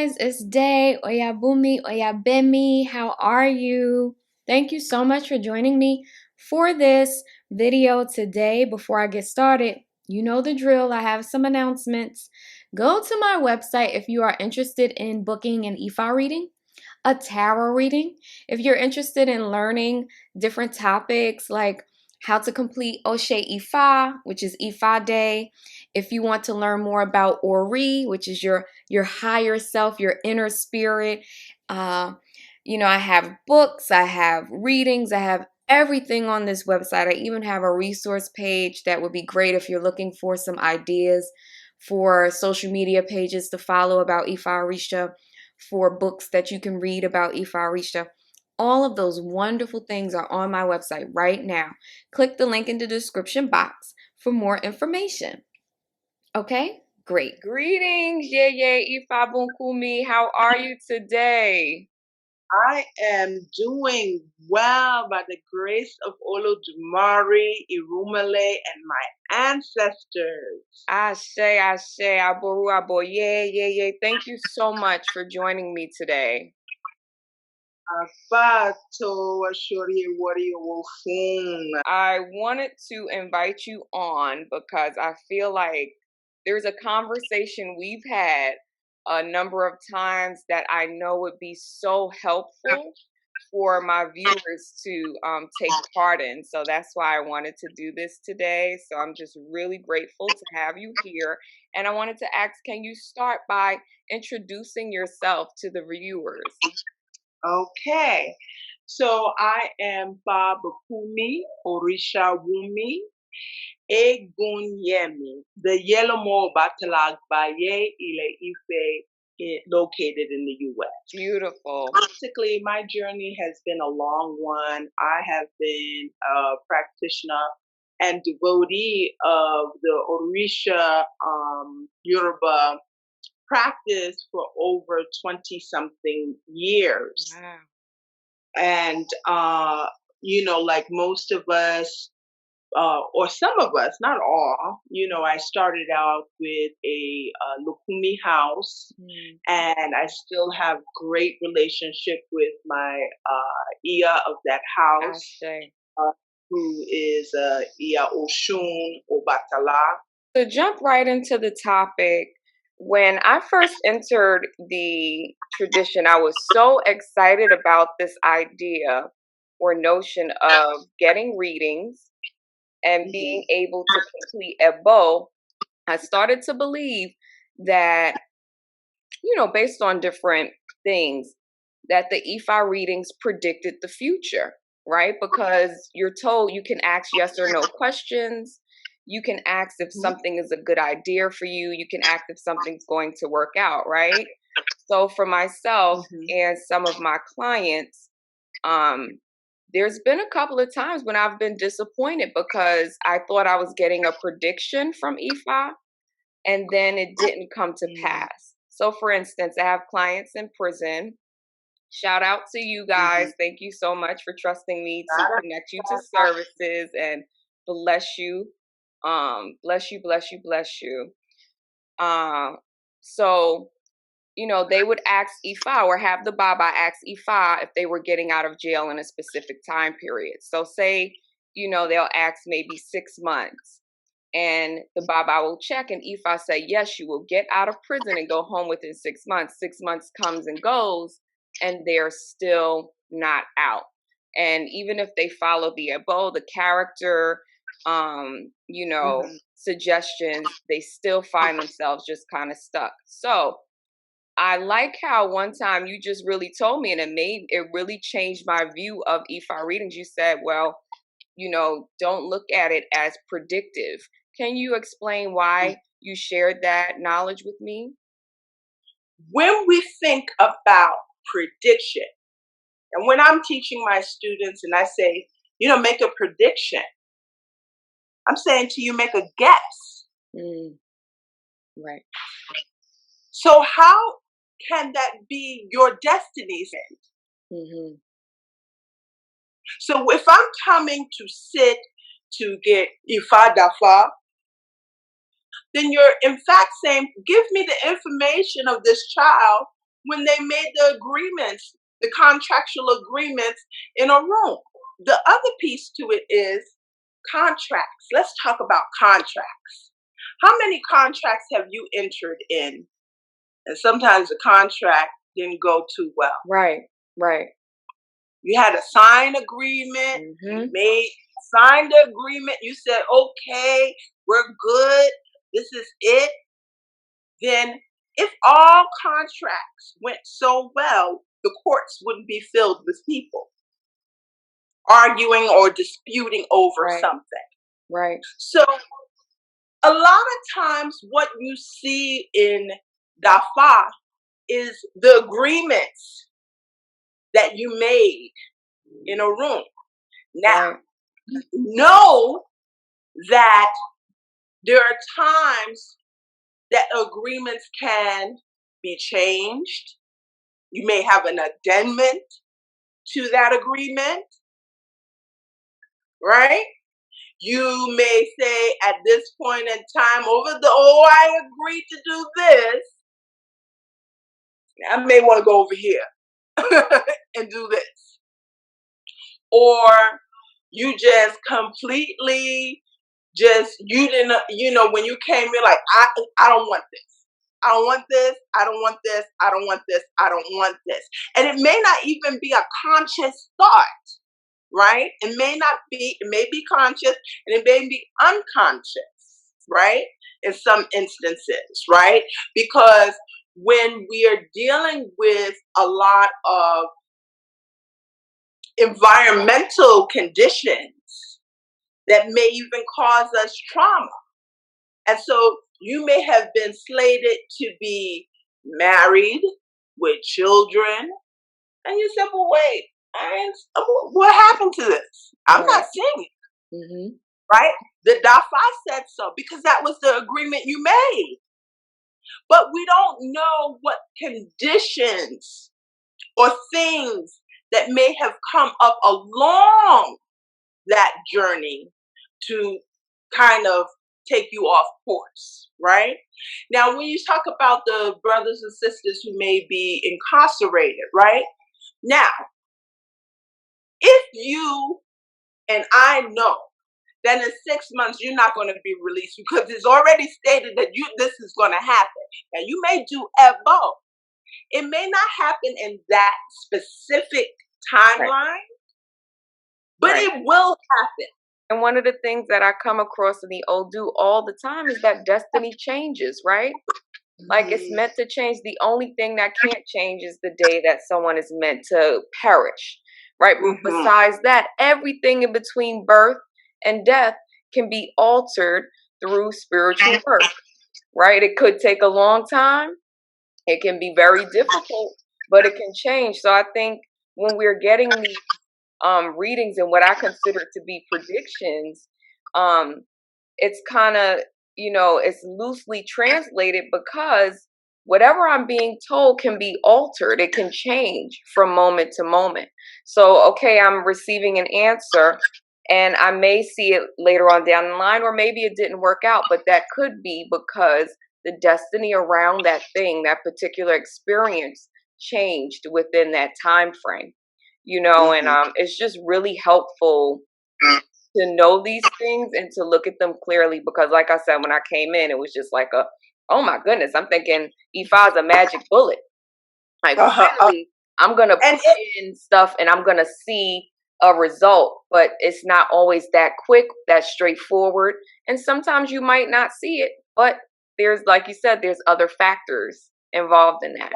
guys, it's Day-Oyabunmi. How are you? Thank you so much for joining me for this video today. Before I get started, you know the drill. I have some announcements. Go to my website if you are interested in booking an Ifa reading, a tarot reading. If you're interested in learning different topics like how to complete Oshe Ifa, which is Ifa Day. If you want to learn more about Ori, which is your higher self, your inner spirit. I have books, I have readings, I have everything on this website. I even have a resource page that would be great if you're looking for some ideas for social media pages to follow about Ifa Orisha, for books that you can read about Ifa Orisha. All of those wonderful things are on my website right now. Click the link in the description box for more information. Okay, great. Greetings, Yeye Ifabukunmi. How are you today? I am doing well by the grace of Olodumare, Irumale, and my ancestors. Ashe, Ashe, Aboru, Aboye, Yeye. Thank you so much for joining me today. I wanted to invite you on because I feel like there's a conversation we've had a number of times that I know would be so helpful for my viewers to take part in. So that's why I wanted to do this today. So I'm just really grateful to have you here. And I wanted to ask, can you start by introducing yourself to the viewers? Okay, so I am Ifabukunmi, Orisha Wumi, Egunyemi, the Yellow Mo Batalagbaye Ile Ife, located in the U.S. Beautiful. Basically, my journey has been a long one. I have been a practitioner and devotee of the Orisha Yoruba practice for over 20-something years. Wow. And, like most of us, or some of us, not all, I started out with a Lukumi house, and I still have great relationship with my Iya of that house, who is Iya Oshun Obatala. To jump right into the topic, when I first entered the tradition, I was so excited about this idea or notion of getting readings and being able to complete Ebo. I started to believe that, based on different things, that the Ifa readings predicted the future, right? Because you're told you can ask yes or no questions. You can ask if something is a good idea for you. You can ask if something's going to work out, right? So for myself and some of my clients, there's been a couple of times when I've been disappointed because I thought I was getting a prediction from Ifa and then it didn't come to pass. So for instance, I have clients in prison. Shout out to you guys. Thank you so much for trusting me to connect you to services, and bless you. Bless you, bless you, bless you. So, they would ask Ifa or have the Baba ask Ifa if they were getting out of jail in a specific time period. So say, they'll ask maybe 6 months. And the Baba will check, and Ifa say, yes, you will get out of prison and go home within 6 months. 6 months comes and goes, and they're still not out. And even if they follow the Ebo, the character, suggestions, they still find themselves just kind of stuck. So I like how one time you just really told me, and it really changed my view of Ifa readings. You said, well, don't look at it as predictive. Can you explain why you shared that knowledge with me? When we think about prediction, and when I'm teaching my students and I say, make a prediction, I'm saying to you, make a guess. Right. So how can that be your destiny then? So if I'm coming to sit to get Ifa Dafa, then you're in fact saying, give me the information of this child when they made the agreements, the contractual agreements in a room. The other piece to it is contracts. Let's talk about contracts. How many contracts have you entered in? And sometimes the contract didn't go too well. Right, right. You had a signed agreement, you signed the agreement, you said, okay, we're good, this is it. Then if all contracts went so well, the courts wouldn't be filled with people arguing or disputing over something. Right. So a lot of times what you see in Dafa is the agreements that you made in a room. Now, know that there are times that agreements can be changed. You may have an addendum to that agreement, right? You may say at this point in time, I agreed to do this. I may want to go over here and do this. Or you just completely you didn't, when you came, you're like, I don't want this. I don't want this. I don't want this. I don't want this. I don't want this. And it may not even be a conscious thought, right? It may be conscious and it may be unconscious, right? In some instances, right? Because when we are dealing with a lot of environmental conditions that may even cause us trauma. And so you may have been slated to be married with children. And you said, well, wait, what happened to this? I'm not seeing it. Right? The Dafa said so because that was the agreement you made. But we don't know what conditions or things that may have come up along that journey to kind of take you off course, right? Now, when you talk about the brothers and sisters who may be incarcerated, right? Now, if you and I know that in 6 months you're not going to be released because it's already stated that this is going to happen. Now, you may do EVO. It may not happen in that specific timeline, but it will happen. And one of the things that I come across in the Odu all the time is that destiny changes, right? Like it's meant to change. The only thing that can't change is the day that someone is meant to perish, right? Besides that, everything in between birth and death can be altered through spiritual work, right? It could take a long time. It can be very difficult, but it can change. So I think when we're getting these readings and what I consider to be predictions, it's kind of, it's loosely translated because whatever I'm being told can be altered. It can change from moment to moment. So, okay, I'm receiving an answer and I may see it later on down the line, or maybe it didn't work out, but that could be because the destiny around that thing, that particular experience changed within that time frame. And it's just really helpful to know these things and to look at them clearly because, like I said, when I came in, it was just like oh my goodness, I'm thinking Ifa's a magic bullet. Like, really, I'm going to put in stuff and I'm going to see a result, but it's not always that quick, that straightforward. And sometimes you might not see it, but there's, like you said, there's other factors involved in that.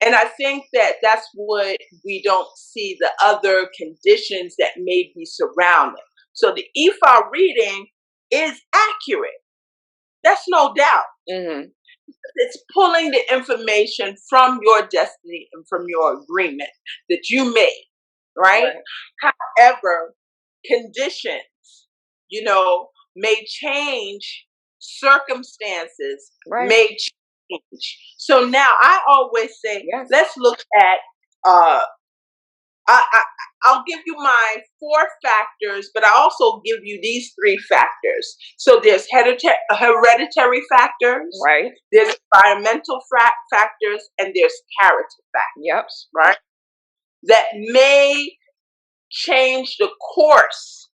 And I think that that's what we don't see, the other conditions that may be surrounding. So the Ifa reading is accurate. That's no doubt. It's pulling the information from your destiny and from your agreement that you made, right? However, conditions, may change, circumstances may change. So now I always say, let's look at I'll give you my 4 factors, but I also give you these 3 factors. So there's hereditary factors, Right. there's environmental factors, and there's character Yep. factors, right? That may change the course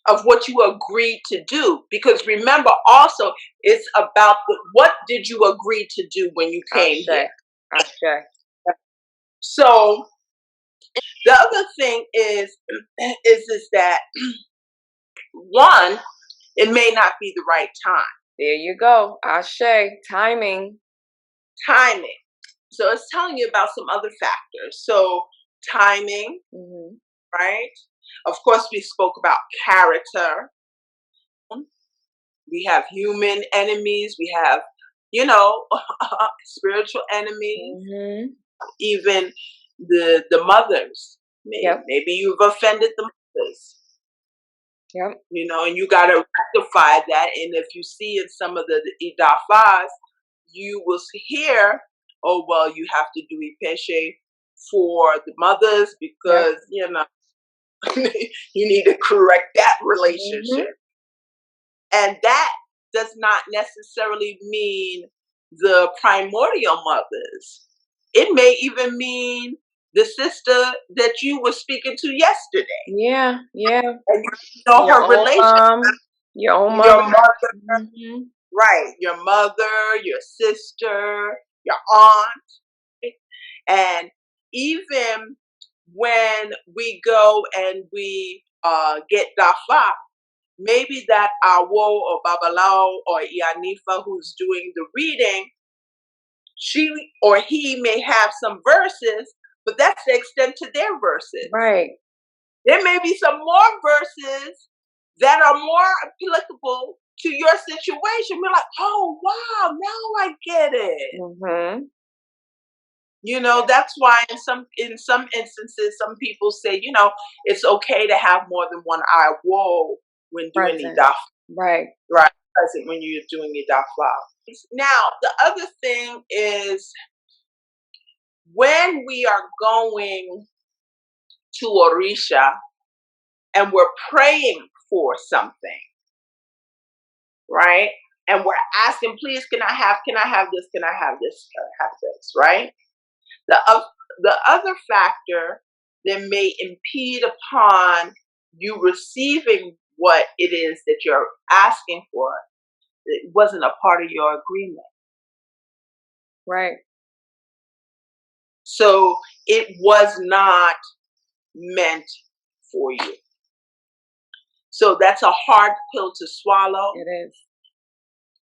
of what you agreed to do. Because remember, also, it's about what did you agree to do when you came here. Ashe. So the other thing is that one, it may not be the right time. There you go. Ashe. Timing. Timing. So it's telling you about some other factors. So timing, right? Of course, we spoke about character. We have human enemies. We have, spiritual enemies. Even the mothers. Maybe you've offended the mothers. Yep. And you got to rectify that. And if you see in some of the idafas, you will hear, oh, well, you have to do ipeshe for the mothers because, you need to correct that relationship. And that does not necessarily mean the primordial mothers. It may even mean the sister that you were speaking to yesterday. Yeah. And you know her relationship. Your own mother. Your mother. Right. Your mother, your sister, your aunt. And even when we go and we get dafa, maybe that awo or babalao or ianifa who's doing the reading, she or he may have some verses, but that's the extent to their verses. Right. There may be some more verses that are more applicable to your situation. We're like, oh wow, now I get it. That's why in some instances, some people say, it's okay to have more than one eye whoa when doing idaf. Right. Present when you're doing idafa. Now, the other thing is when we are going to Orisha and we're praying for something, right? And we're asking, please, can I have this? Can I have this? Can I have this? Right? The other factor that may impede upon you receiving what it is that you're asking for, it wasn't a part of your agreement. Right. So it was not meant for you. So that's a hard pill to swallow. It is.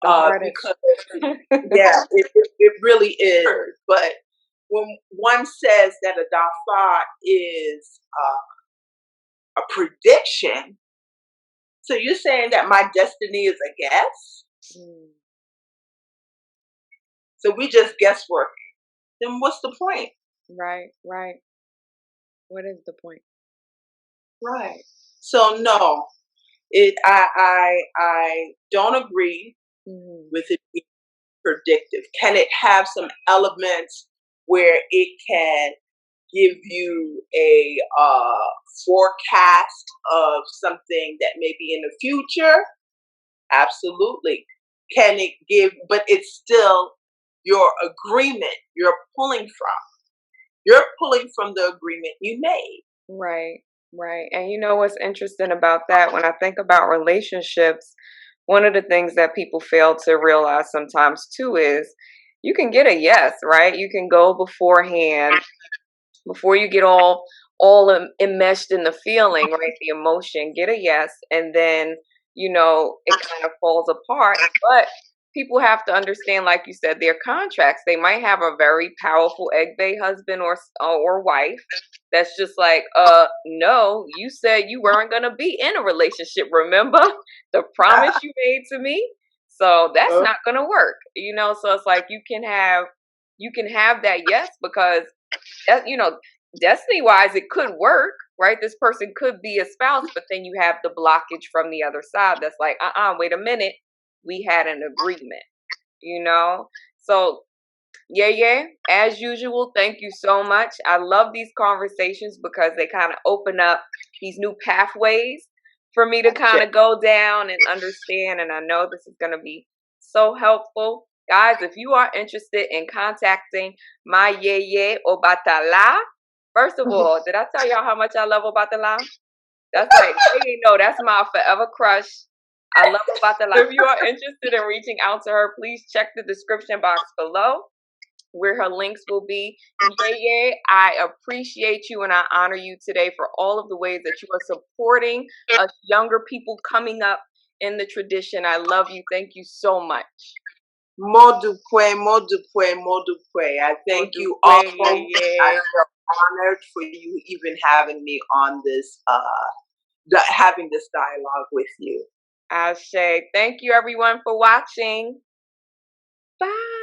Because it really is. But when one says that a dafa is a prediction, so you're saying that my destiny is a guess? So we just guesswork. Then what's the point? Right. What is the point? Right. So no, I don't agree with it being predictive. Can it have some elements where it can give you a forecast of something that may be in the future? Absolutely. Can it give, but it's still your agreement you're pulling from. You're pulling from the agreement you made. Right. And you know what's interesting about that? When I think about relationships, one of the things that people fail to realize sometimes too is you can get a yes, right? You can go beforehand, before you get all enmeshed in the feeling, right? The emotion, get a yes, and then, it kind of falls apart. But people have to understand, like you said, their contracts. They might have a very powerful egg husband or wife that's just like, no, you said you weren't gonna be in a relationship. Remember the promise you made to me? So that's not gonna work. So it's like you can have that yes, because that, destiny wise it could work, right? This person could be a spouse, but then you have the blockage from the other side that's like, wait a minute, we had an agreement, so Yeye, as usual, thank you so much. I love these conversations because they kind of open up these new pathways for me to kind of go down and understand. And I know this is going to be so helpful. Guys, if you are interested in contacting my Yeye Obatala, first of all, did I tell y'all how much I love Obatala? That's like, you know, that's my forever crush. I love Obatala. If you are interested in reaching out to her, please check the description box below where her links will be. Yeye, I appreciate you and I honor you today for all of the ways that you are supporting us younger people coming up in the tradition. I love you. Thank you so much. Modupwe, Modupwe, Modupwe. I thank you all. I feel honored for you even having me on this, having this dialogue with you. Ashe. Thank you everyone for watching. Bye.